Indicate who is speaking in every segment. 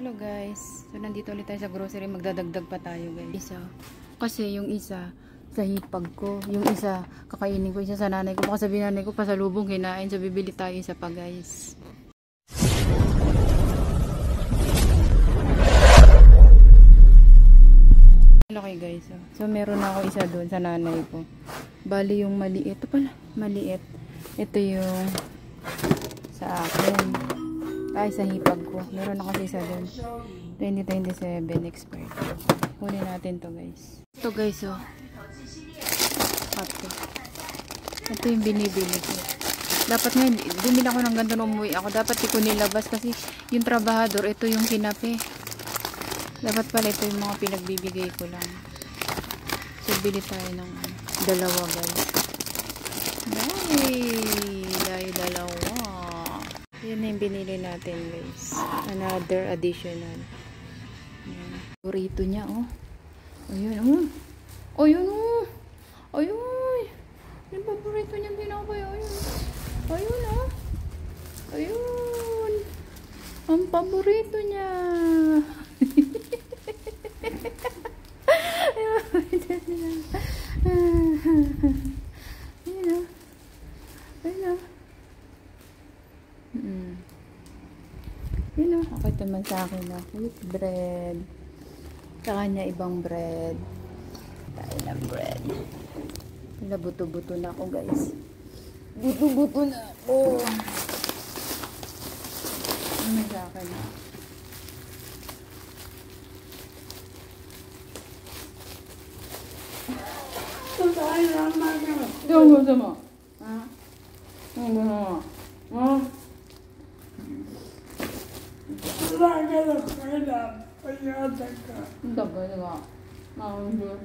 Speaker 1: Hello guys. So nandito ulit tayo sa grocery. Magdadagdag pa tayo guys. Kasi yung isa sa hipag ko. Yung isa kakainin ko. Isa sa nanay ko. Baka sabihin nanay ko pasalubong kinain. So bibili tayo isa pa guys. Okay guys. So meron ako isa doon sa nanay ko. Bali yung maliit. Ito pala. Maliit. Ito yung sa akin. Ay, sa hipag ko. Meron ako isa doon. 2027 expired. Kunin natin to guys. Ito guys, oh. Ito yung binibili ko. Dapat nga, bumili ako ng ganito nung umuwi ako. Dapat di ko nilabas kasi yung trabahador, ito yung kinape. Dapat pala ito yung mga pinagbibigay ko lang. So, bili tayo ng dalawa guys. Dahil dalawa. Yan na yung binili natin guys. Another additional. Burrito niya oh. Ayun oh. Ayun oh. Ayun. Yung paborito niya din ako. Ayun. Ayun oh. Ayun. Ang paborito niya. Ayun oh. Ayun oh. Yun o, ako ito man sa akin na with bread. Sa kanya ibang bread. Tayo ng bread. Wala, buto-buto na ako guys. Buto-buto na ako. Ano man sa akin na? Sasay naman ka. Diyan mo sa mo. Ha? Ang gano'n mo. Ha? Ang tagal nga. Maunod.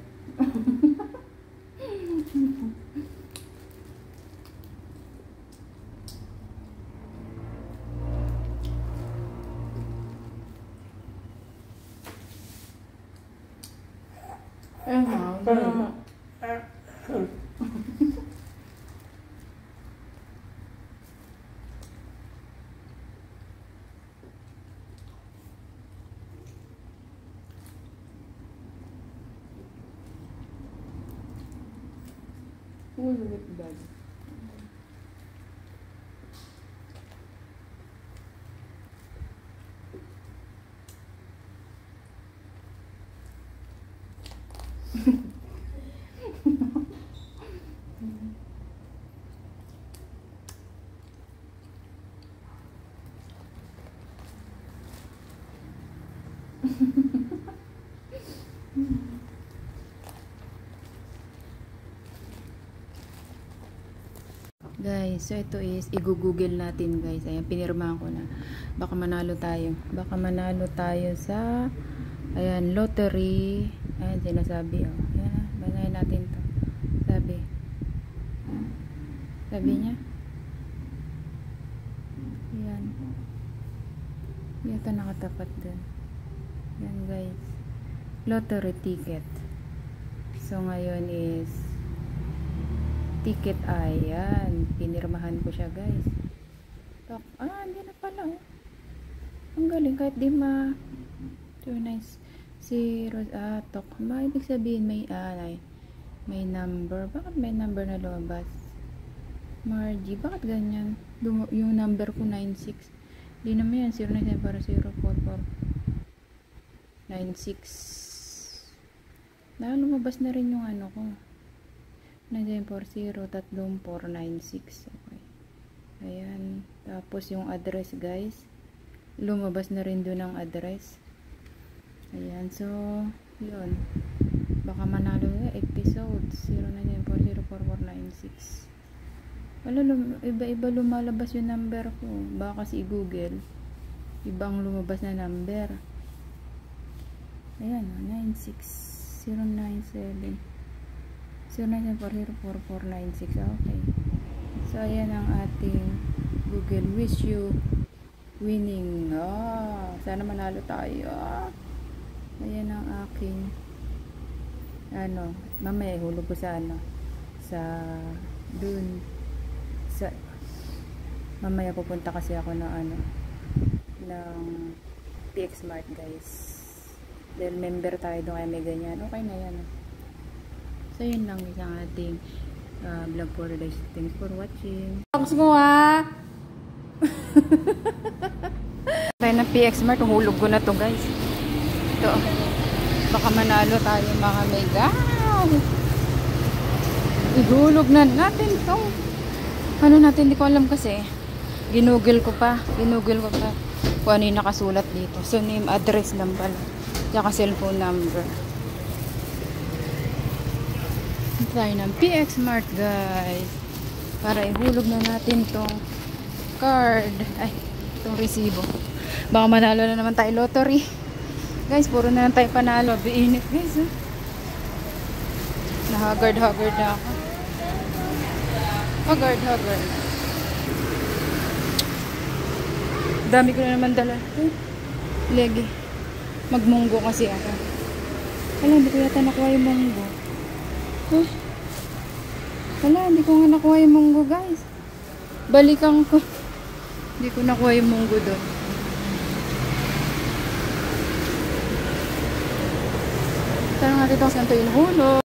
Speaker 1: Ulit bag. Guys, so ito is i-google natin guys. Ayan, pinirmahan ko na. Baka manalo tayo. Baka manalo tayo sa ayan, lottery. Ayan, sinasabi oh. Ayan, basahin natin to. Sabi niya. Ayan. Ito nakatapat dun. Ayan guys. Lottery ticket. So ngayon is ticket, ayan, pinirmahan ko siya guys. Hindi na pala oh. Ang galing, kahit di ma so nice. Si Tokma, ibig sabihin may may number. Bakit may number na lumabas? Margie, bakit ganyan? Yung number ko 96. Di naman yan, 097 para 044 96. Lumabas na rin yung ano ko. 940-3496. Okay. Ayan. Tapos yung address guys. Lumabas na rin doon ang address. Ayan. So, yun. Baka manalo na episodes. 0940-4496. Wala, iba-iba lumalabas yung number ko. Baka kasi i-google. Ibang lumabas na number. Ayan. 96097. 0940-4496. Okay. So, ayan ang ating Google. Wish you winning. Sana manalo tayo. Ayan ang aking mamaya hulog ko sa dun mamaya pupunta kasi ako ng PX Mart guys. Dahil member tayo doon kaya may ganyan. Okay na yan. So yun lang isang ating vlog for today. Thanks for watching. Box mo ha! Tayo ng PX Mart. Hulog ko na to guys. Ito. Baka manalo tayo mga mega. Ihulog na natin to. Ano natin, hindi ko alam kasi. Ginugol ko pa kung ano yung nakasulat dito. So name, address lang pala. Tsaka cellphone number. Tayo ng PX Mart guys. Para ihulog na natin tong card. Ay, itong resibo. Baka manalo na naman tayo lottery. Guys, puro na lang tayo panalo. Biinit guys. Nahagard na ako. Hagard. Dami ko na naman dala. Legi. Magmunggo kasi ako. Wala, hindi ko yata nakuha yung munggo. Wala, hindi ko nga nakuha yung munggo guys. Balikan ko. Hindi ko nakuha yung munggo doon. Tanong natin ito saan ito yung hulog.